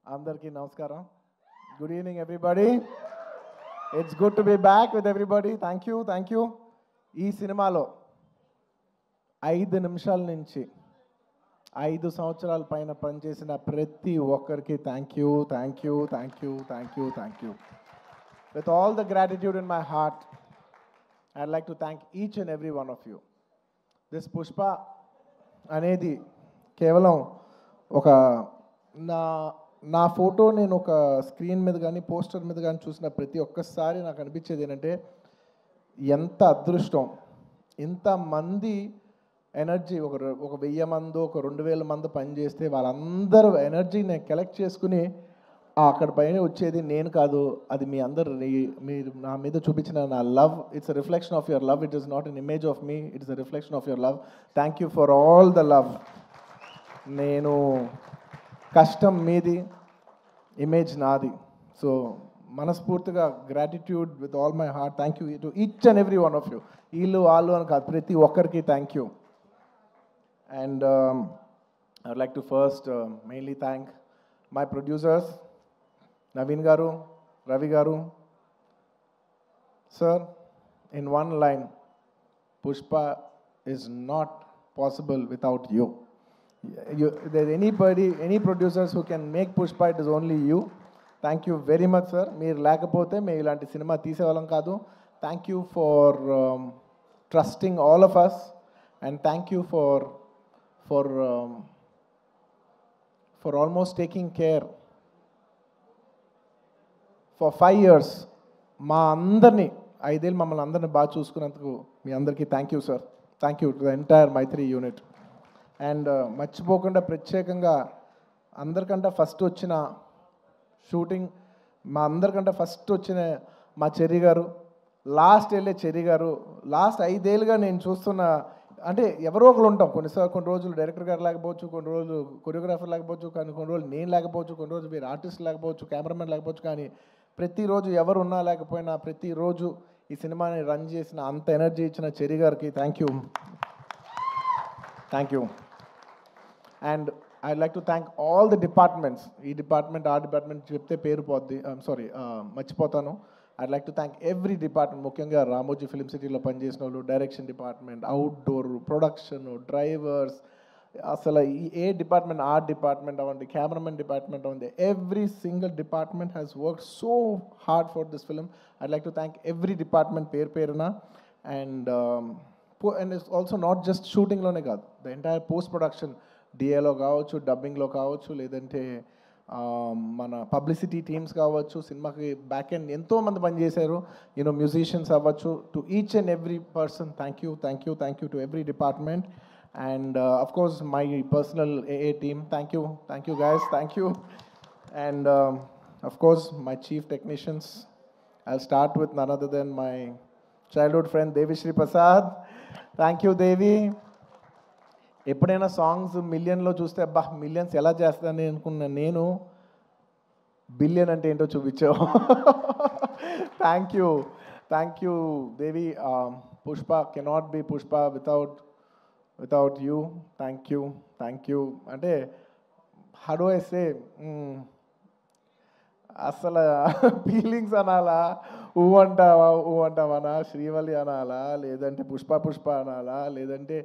Andarki namaskaram. Good evening, everybody. It's good to be back with everybody. Thank you, thank you. ఈ సినిమాలో 5 నిమిషాల నుంచి 5 సంవత్సరాల పైన పనిచేసిన ప్రతి ఒక్కరికి thank you, thank you, thank you, thank you, thank you. With all the gratitude in my heart, I'd like to thank each and every one of you. This Pushpa అనేది కేవలం ఒక నా నా ఫోటో నేను ఒక స్క్రీన్ మీద కానీ poster మీద కానీ చూసిన ప్రతి ఒక్కసారి నాకు అనిపించేది ఏంటంటే ఎంత అదృష్టం, ఇంతమంది ఎనర్జీ ఒక 1000 మంది ఒక 2000 మంది పనిచేస్తే వాళ్ళందరూ ఎనర్జీని కలెక్ట్ చేసుకుని అక్కడ పైన వచ్చేది నేను కాదు, అది మీ అందరు మీరు నా మీద చూపించిన నా love. It's a reflection of your love. It is not an image of me, it is a reflection of your love. Thank you for all the love. నేను కష్టం మీది, ఇమేజ్ నాది. సో మనస్ఫూర్తిగా gratitude with all my heart. Thank you to each and every one of you. వీళ్ళు వాళ్ళు అని కాదు, ప్రతి ఒక్కరికి thank you. And I would like to first mainly thank my producers Naveen గారు, రవి గారు. Sir, in one line, Pushpa is not possible without you. There anybody, any producers who can make Pushpa, it is only you. Thank you very much, sir. మీరు లేకపోతే మేము ఇలాంటి cinema తీసేవాళ్ళం కాదు. Thank you for trusting all of us, and thank you for almost taking care for 5 years. మా అందరినీ 5 ఏళ్ళు మమ్మల్ని అందరినీ బాగా చూసుకున్నందుకు మీ అందరికీ thank you sir. Thank you to the entire Mythri unit. And మర్చిపోకుండా ప్రత్యేకంగా అందరికంటే ఫస్ట్ వచ్చిన షూటింగ్, మా అందరికంటే ఫస్ట్ వచ్చిన మా చెర్రి గారు, లాస్ట్ వెళ్ళే చెర్రి గారు. లాస్ట్ 5 ఏళ్ళుగా నేను చూస్తున్న, అంటే ఎవరో ఒకరు ఉంటాం, కొన్ని రోజులు డైరెక్టర్ గారు లేకపోవచ్చు, కొన్ని రోజులు కొరియోగ్రాఫర్ లేకపోవచ్చు, కానీ కొన్ని రోజులు నేను లేకపోవచ్చు, కొన్ని రోజులు మీరు ఆర్టిస్ట్ లేకపోవచ్చు, కెమెరామెన్ లేకపోవచ్చు, కానీ ప్రతిరోజు ఎవరు ఉన్నా లేకపోయినా ప్రతిరోజు ఈ సినిమాని రన్ చేసిన, అంత ఎనర్జీ ఇచ్చిన చెర్రి గారికి thank you, thank you. And I'd like to thank all the departments. ఈ డిపార్ట్మెంట్ ఆ డిపార్ట్మెంట్ చెప్తే పేరు పోద్ది, సారీ మర్చిపోతాను. I'd like to thank every department, ముఖ్యంగా రామోజీ ఫిలిం సిటీలో పనిచేసిన వాళ్ళు, direction department, outdoor, production, drivers, అసలు ఏ డిపార్ట్మెంట్ ఆ డిపార్ట్మెంట్ అవ్వండి, కెమెరామెన్ డిపార్ట్మెంట్ అవ్వండి, every single department has work so hard for this film. I'd like to thank every department పేరున. And it's also not just షూటింగ్లోనే కాదు, ద ఎంటైర్ పోస్ట్ ప్రొడక్షన్, డిఏలో కావచ్చు, డబ్బింగ్లో కావచ్చు, లేదంటే మన పబ్లిసిటీ టీమ్స్ కావచ్చు, సినిమాకి బ్యాక్ ఎండ్ ఎంతోమంది పనిచేశారు, యూనో మ్యూజిషియన్స్ అవ్వచ్చు. To each and every person thank you, thank you, thank you to every department. And of course my personal AA team, thank you guys, thank you. And of course my chief technicians, I'll start with none other than my childhood friend Devi Shri Prasad. Thank you Devi. ఎప్పుడైనా songs మిలియన్లో చూస్తే అబ్బా millions ఎలా చేస్తానని అనుకున్నా, నేను billion అంటే ఏంటో చూపించావు. Thank you Devi. Pushpa cannot be Pushpa without you. Thank you. అంటే how do I say, అసలు ఫీలింగ్స్ అనాలా, ఊ అంటావనా, శ్రీవల్లి అనాలా, లేదంటే పుష్ప అనాలా, లేదంటే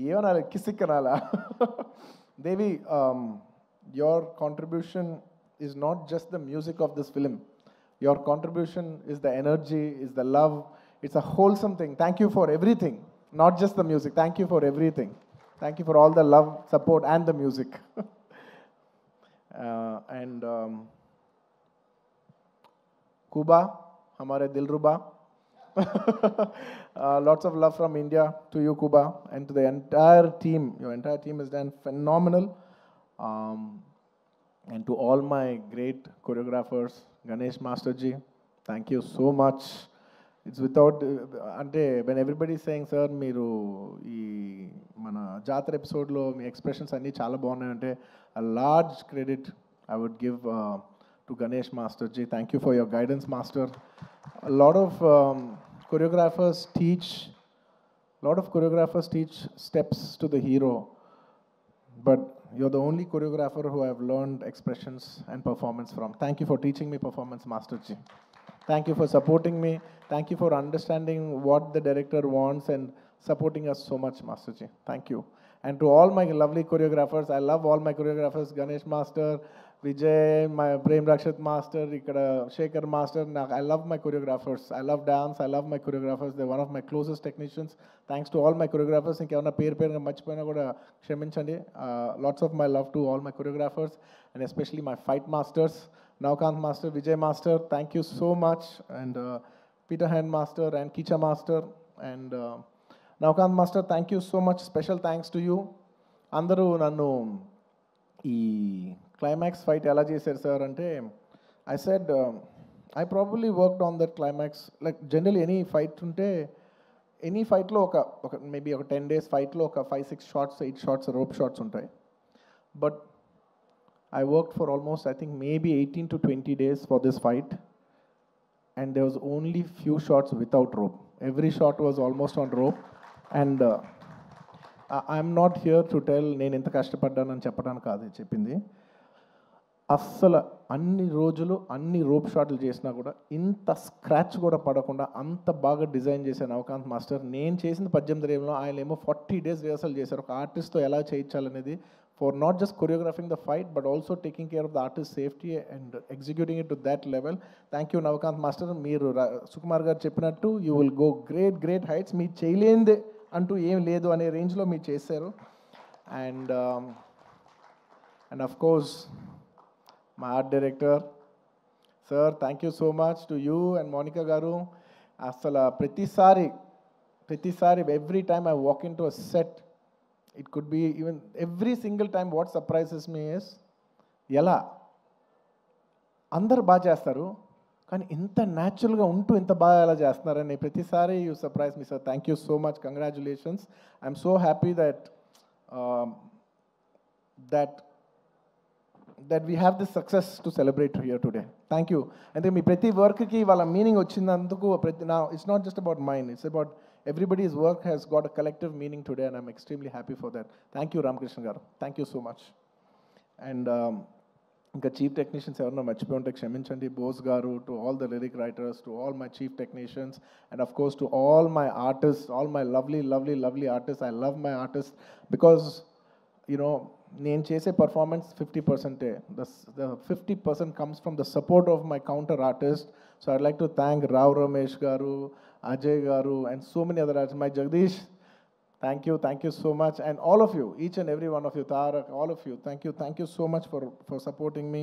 ఏమనాలి, కిసిక్ అనాలా. Devi, your contribution is not just the music of this film. Your contribution is the energy, is the love. It's a wholesome thing. Thank you for everything. Not just the music. Thank you for everything. Thank you for all the love, support, and the music. And Kuba, hamare Dilruba. Lots of love from India to you, Kuba, and to the entire team. Your entire team has done phenomenal. And to all my great choreographers, Ganesh Masterji, thank you so much. It's without, అంటే when everybody is saying, sir మీరు ఈ మన జాతర ఎపిసోడ్లో మీ expressions అన్నీ చాలా బాగున్నాయి అంటే, a large credit I would give to Ganesh Masterji. Thank you for your guidance, Master. A lot of choreographers teach steps to the hero, but you're the only choreographer who I've learned expressions and performance from. Thank you for teaching me performance, Master Ji. Thank you for supporting me. Thank you for understanding what the director wants and supporting us so much, Master Ji. Thank you. And to all my lovely choreographers, I love all my choreographers, Ganesh Master, Vijay, my Prem Rakshat Master, Ikkada Shekhar Master. I love my choreographers. I love dance. I love my choreographers. They're one of my closest technicians. Thanks to all my choreographers. ఇంకేమన్నా పేరుగా మర్చిపోయినా కూడా క్షమించండి. Lots of my love to all my choreographers and especially my fight masters. Navkant Master, Vijay Master, thank you so much. And Peter Hand Master and Kicha Master. And Navkant Master, thank you so much. Special thanks to you. అందరూ నన్ను ఈ climax fight ఎలా చేశారు sir అంటే I said I probably worked on that climax like general any fight ఉంటే any ఫైట్లో ఒక maybe ఒక 10 days ఫైట్లో ఒక 5-6 shots 8 shots రోప్ షాట్స్ ఉంటాయి but I worked for almost, I think, maybe 18 to 20 days for this fight. And there was only few shots without rope. Every shot was almost on rope. And I'm not here to tell నేను ఎంత కష్టపడ్డానని చెప్పడానికి కాదు చెప్పింది అస్సలు అన్ని రోజులు అన్ని rope షాట్లు చేసినా కూడా ఇంత స్క్రాచ్ కూడా పడకుండా అంత బాగా డిజైన్ చేశాను నవకాంత్ మాస్టర్. నేను చేసిన 18 ఏళ్ళలో ఆయన ఏమో 40 days రిహర్సల్ చేశారు ఒక ఆర్టిస్ట్తో ఎలా చేయించాలనేది for not just choreographing the fight but also taking care of the artist's safety and executing it to that level. Thank you Navkant Master. Meeru Sukumar garu cheppinattu you will go great heights. Me cheyalende antu em ledu ane range lo meer chesaru. And of course my art director sir, thank you so much to you and Monica garu. Asala pratisari every time I walk into a set, it could be even every single time, what surprises me is ఎలా అందరు బాగా చేస్తారు కానీ ఇంత న్యాచురల్గా ఉంటూ ఇంత బాగా ఎలా చేస్తున్నారని ప్రతిసారి you surprise me sir. Thank you so much, congratulations. I'm so happy that we have this success to celebrate here today. Thank you. And then మీ ప్రతి వర్క్కి వాళ్ళ మీనింగ్ వచ్చినందుకు now it's not just about mine, it's about everybody's work has got a collective meaning today and I'm extremely happy for that. Thank you Ramakrishna garu, thank you so much. And ఇంకా chief technicians ఎవరన్నా మర్చిపోయి ఉంటే క్షమించండి. బోస్ గారు, to all the lyric writers, to all my chief technicians and of course to all my artist, all my lovely artist. I love my artist because నేను చేసే performance 50%. The 50% comes from the support of my counter artist. So I'd like to thank Rao Ramesh garu, Ajay garu and so many other artists. My Jagdish, thank you so much. And all of you, each and every one of you, Tarak, all of you, thank you so much for supporting me.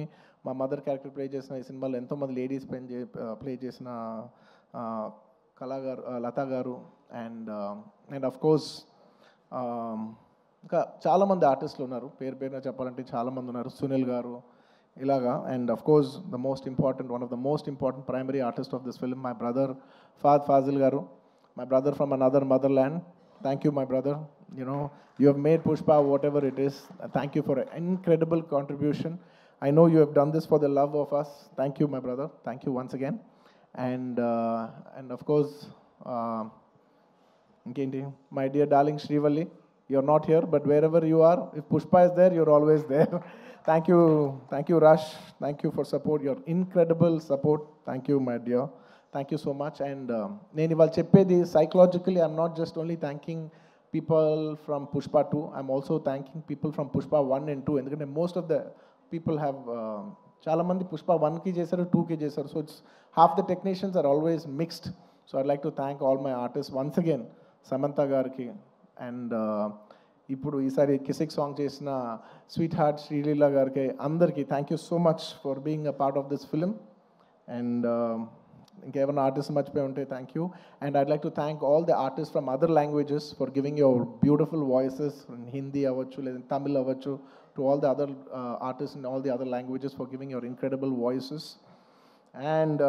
My mother character play chesina ee cinema lo ento mandi ladies play chesina Kala garu, Lata garu and of course ఇంకా చాలామంది ఆర్టిస్టులు ఉన్నారు, పేరున చెప్పాలంటే చాలామంది ఉన్నారు. సునీల్ గారు ఇలాగా. And of course one of the most important primary artist of this film, my brother Fahad Fazil garu, my brother from another motherland. Thank you my brother. You have made Pushpa whatever it is. Thank you for an incredible contribution. I know you have done this for the love of us. Thank you my brother. Thank you once again. And of course ఇంకేంటి, my dear darling Srivalli, you're not here, but wherever you are, if Pushpa is there, you're always there. Thank you Rush, thank you for support, your incredible support. Thank you my dear, thank you so much. And నేను ఇవాళ చెప్పేది psychologically, I'm not just only thanking people from Pushpa 2, I'm also thanking people from Pushpa 1 and 2. ఎందుకంటే most of the people have చాలామంది Pushpa 1కి చేశారు, 2కి చేశారు. So it's half the technicians are always mixed. So I'd like to thank all my artists once again, Samantha గారికి and ఇప్పుడు ఈసారి Kissik song చేసిన స్వీట్ హార్ట్ శ్రీలీల గారికి అందరికీ thank you so much for being a part of this film. And ఇంకేమైనా artist మర్చిపోయి ఉంటే thank you. And I'd like to thank all the artist from other languages for giving your beautiful voices. Hindi అవ్వచ్చు, లేదా తమిళ్ అవ్వచ్చు, to all the other artist in all the other languages for giving your incredible voices. And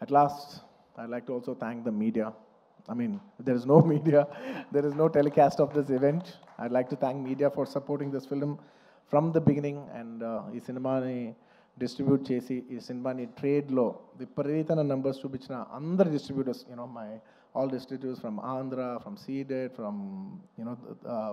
at last I'd like to also thank the media. I mean, there is no media, there is no telecast of this event. I'd like to thank media for supporting this film from the beginning. And ee cinema ni distribute chesi ee cinema ni trade lo viparitana numbers chupichina andar distributors, my all distributors from Andhra, from Seeded, from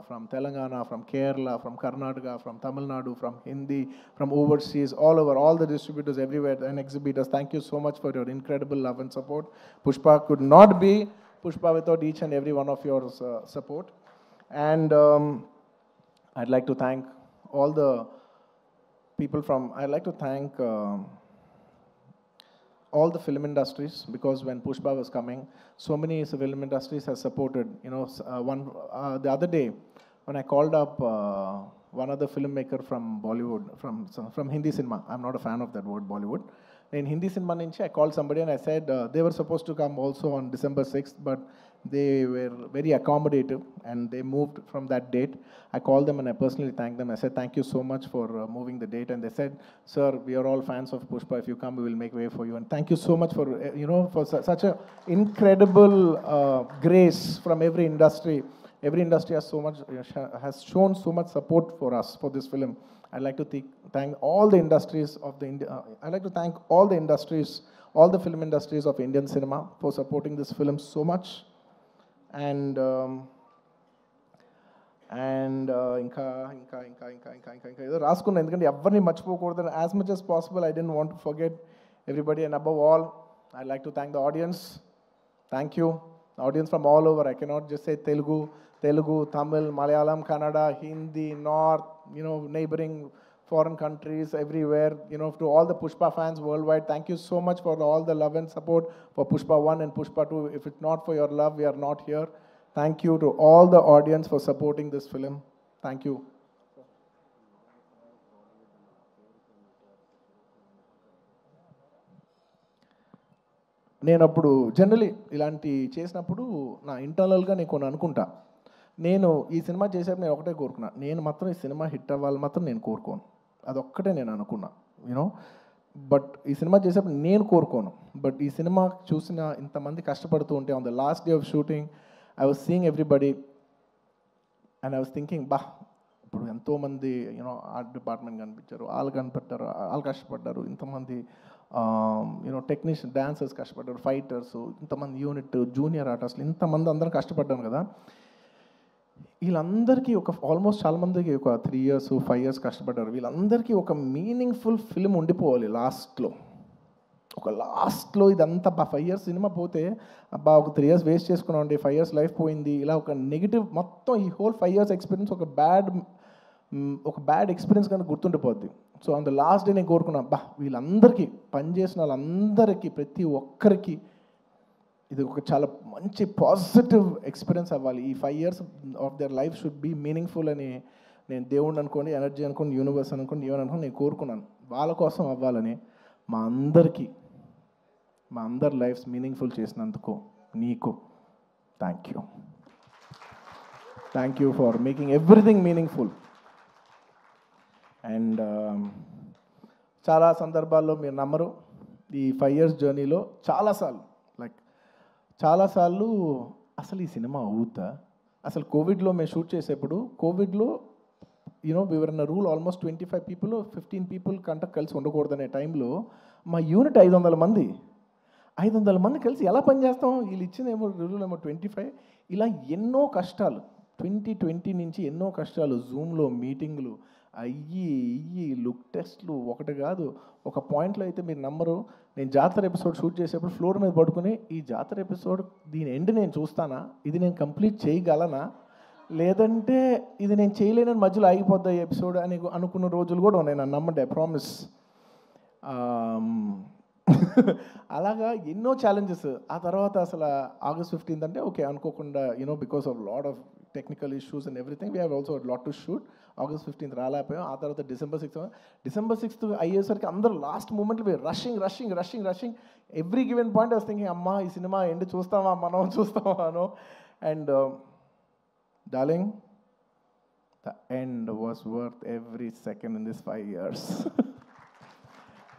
from Telangana, from Kerala, from Karnataka, from Tamil Nadu, from Hindi, from overseas, all over, all the distributors everywhere and exhibitors. Thank you so much for your incredible love and support. Pushpa could not be Pushpa without each and every one of your support. And I'd like to thank all the people from, I'd like to thank all the film industries, because when Pushpa was coming, so many film industries have supported. The other day, when I called up one other filmmaker from Bollywood, from Hindi cinema, I'm not a fan of that word Bollywood. In Hindi cinema, I called somebody and I said they were supposed to come also on December 6th, but they were very accommodative and they moved from that date. I called them and I personally thanked them. I said, thank you so much for moving the date. And they said, sir, we are all fans of Pushpa. If you come, we will make way for you. And thank you so much for, for such a incredible grace from every industry. Every industry has shown so much support for us for this film. I'd like to thank all the industries of I'd like to thank all the industries, all the film industries of Indian cinema for supporting this film so much. And ఇంకా ఏదో రాసుకున్నాను, ఎందుకంటే ఎవరిని మర్చిపోకూడదు. As much as possible, I didn't want to forget everybody. And above all, I'd like to thank the audience. Thank you. The audience from all over. I cannot just say Telugu, Tamil, Malayalam, Kannada, Hindi, North, neighboring foreign countries, everywhere, to all the Pushpa fans worldwide. Thank you so much for all the love and support for Pushpa 1 and Pushpa 2. If it's not for your love, we are not here. Thank you to all the audience for supporting this film. Thank you. నేను అప్పుడు generally ఇలాంటి చేసినప్పుడు నా ఇంటర్నల్గా నేను కొన్ని అనుకుంటా. నేను ఈ సినిమా చేసేప్పుడు నేను ఒకటే కోరుకున్నా, నేను మాత్రం ఈ సినిమా హిట్ అవ్వాలి మాత్రం నేను కోరుకోను. అదొక్కటే నేను అనుకున్నా, బట్ ఈ సినిమా చేసేప్పుడు నేను కోరుకోను. బట్ ఈ సినిమా చూసిన ఇంతమంది కష్టపడుతూ ఉంటే, on the last day of shooting I was seeing everybody and I was thinking, ఇప్పుడు ఎంతోమంది ఆర్ట్ డిపార్ట్మెంట్ కనిపించారు, వాళ్ళు కనిపెట్టారు, వాళ్ళు కష్టపడ్డారు, ఇంతమంది టెక్నీషియన్, డాన్సర్స్ కష్టపడ్డారు, ఫైటర్స్, ఇంతమంది యూనిట్, జూనియర్ ఆర్టిస్టులు, ఇంతమంది అందరం కష్టపడ్డాను కదా. వీళ్ళందరికీ ఆల్మోస్ట్ చాలామందికి ఒక 3 years 5 years కష్టపడ్డారు. వీళ్ళందరికీ ఒక మీనింగ్ఫుల్ ఫిల్మ్ ఉండిపోవాలి లాస్ట్లో ఇదంతా 5 years సినిమా పోతే, ఒక 3 years వేస్ట్ చేసుకున్నామండి, 5 years లైఫ్ పోయింది, ఇలా ఒక నెగిటివ్ మొత్తం ఈ హోల్ 5 years ఎక్స్పీరియన్స్ ఒక బ్యాడ్ ఎక్స్పీరియన్స్ కనుక గుర్తుండిపోద్ది. So on the last day నేను కోరుకున్నా, వీళ్ళందరికీ పనిచేసిన వాళ్ళందరికీ, ప్రతి ఒక్కరికి ఇది ఒక చాలా మంచి పాజిటివ్ ఎక్స్పీరియన్స్ అవ్వాలి. ఈ 5 years of their life should be meaningful అని నేను దేవుడిని అనుకోండి, ఎనర్జీ అనుకోండి, యూనివర్స్ అనుకోండి, ఏమని అనుకోండి, నేను కోరుకున్నాను. వాళ్ళ కోసం అవ్వాలని, మా అందరి లైఫ్స్ మీనింగ్ఫుల్ చేసినందుకు నీకు thank you for making everything meaningful. And చాలా సందర్భాల్లో మీరు నమ్మరు, ఈ 5 years జర్నీలో చాలాసార్లు అసలు ఈ సినిమా అవుతా, అసలు కోవిడ్లో మేము షూట్ చేసేప్పుడు, కోవిడ్లో వివరణ రూల్ ఆల్మోస్ట్ 25 people 15 people కంట కలిసి ఉండకూడదనే టైంలో మా యూనిట్ 500 మంది కలిసి ఎలా పనిచేస్తాం? వీళ్ళు ఇచ్చిందేమో రూల్ ఏమో 25. ఇలా ఎన్నో కష్టాలు 2020 నుంచి ఎన్నో కష్టాలు, జూమ్లో మీటింగ్లు అయ్యి లుక్ టెస్ట్లు, ఒకటి కాదు. ఒక పాయింట్లో అయితే మీరు నమ్మరు, నేను జాతర ఎపిసోడ్ షూట్ చేసేప్పుడు ఫ్లోర్ మీద పడుకుని, ఈ జాతర ఎపిసోడ్ దీని ఎండ్ నేను చూస్తానా, ఇది నేను కంప్లీట్ చేయగలనా, లేదంటే ఇది నేను చేయలేనని మధ్యలో ఆగిపోద్దా ఈ ఎపిసోడ్ అని అనుకున్న రోజులు కూడా ఉన్నాయి. నన్ను నమ్మండి, ఐ ప్రామిస్. అలాగా ఎన్నో ఛాలెంజెస్. ఆ తర్వాత అసలు August 15th అంటే ఓకే అనుకోకుండా, because of lot of technical issues and everything, we have also lot to shoot. August 15th రాలేకపోయాం. ఆ తర్వాత December 6th అయ్యేసరికి అందరూ లాస్ట్ మూమెంట్లో rushing every given point I was thinking, అమ్మా ఈ సినిమా ఎండ్ చూస్తామా అనో. And darling, the end was worth every second in these 5 years.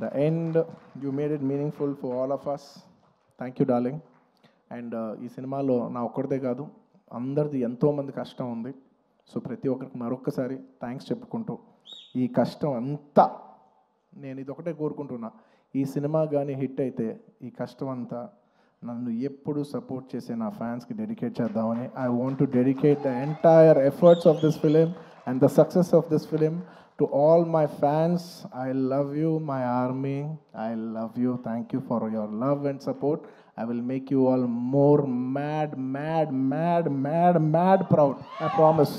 The end, you made it meaningful for all of us. Thank you, darling. And ఈ సినిమాలో నా ఒక్కడిదే కాదు, అందరిది ఎంతోమంది కష్టం ఉంది. సో ప్రతి ఒక్కరికి మరొక్కసారి థ్యాంక్స్ చెప్పుకుంటూ, ఈ కష్టం అంతా నేను ఇదొకటే కోరుకుంటున్నా, ఈ సినిమా కానీ హిట్ అయితే ఈ కష్టం అంతా నన్ను ఎప్పుడు సపోర్ట్ చేసే నా ఫ్యాన్స్కి డెడికేట్ చేద్దామని. I want to dedicate the entire efforts of this film and the success of this film to all my fans. I love you my army, I love you. Thank you for your love and support. I will make you all more mad proud. I promise.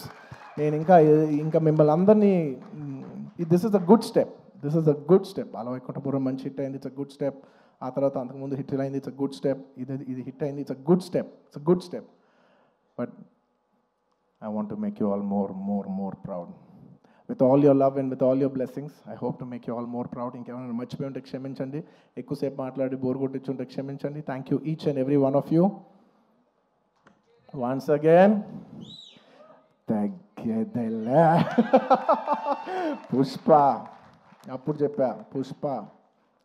నేను ఇంకా మిమ్మల్ని అందరినీ, this is a good step. అలా వైకుంఠపురం మంచి hit అయింది, it's a good step. ఆ తర్వాత అంతకుముందు హిట్ అయింది, ఇట్స్ అ గుడ్ స్టెప్. ఇది హిట్ అయింది, it's a good step. But I want to make you all more proud. With all your love and with all your blessings, I hope to make you all more proud. ఇంకేమైనా మర్చిపోయి ఉంటే క్షమించండి, ఎక్కువసేపు మాట్లాడి bore కొట్టించుంటే క్షమించండి. Thank you each and every one of you. Once again తగ్గేదేలే. పుష్ప అప్పుడు చెప్పా, పుష్ప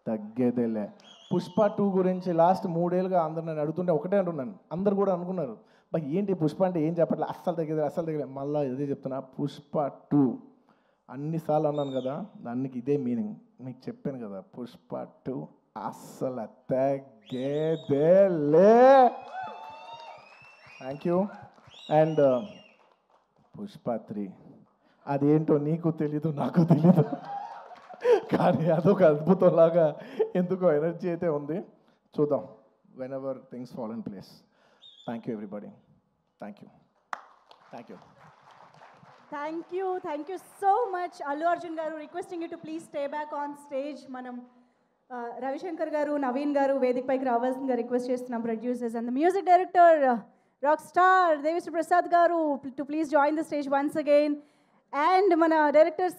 తగ్గేదేలే. పుష్ప 2 గురించి లాస్ట్ 3 ఏళ్ళుగా అందరు నన్ను అడుగుతుంటే ఒకటే అంటున్నాను. అందరు కూడా అనుకున్నారు, బట్ ఏంటి పుష్ప అంటే ఏం చెప్పట్లే, అస్సలు తగ్గేదే. మళ్ళీ ఇదే చెప్తున్నా, పుష్ప 2 అన్నిసార్లు అన్నాను కదా, దానికి ఇదే మీనింగ్. మీకు చెప్పాను కదా, పుష్ప 2 అస్సలు తగ్గేదేలే. Thank you. అండ్ పుష్ప 3 అదేంటో నీకు తెలీదు, నాకు తెలీదు, కానీ అదొక అద్భుతంలాగా ఎందుకో ఎనర్జీ అయితే ఉంది. చూద్దాం, when ever things fall in place. Thank you everybody. Thank you so much. Allu Arjun garu, requesting you to please stay back on stage. Manam Ravishankar garu, Naveen garu వేదిక పైకి రావాల్సిందిగా రిక్వెస్ట్ చేస్తున్నాం producers. And the music director rock star Devi Sri Prasad garu to please join the stage once again. And మన directors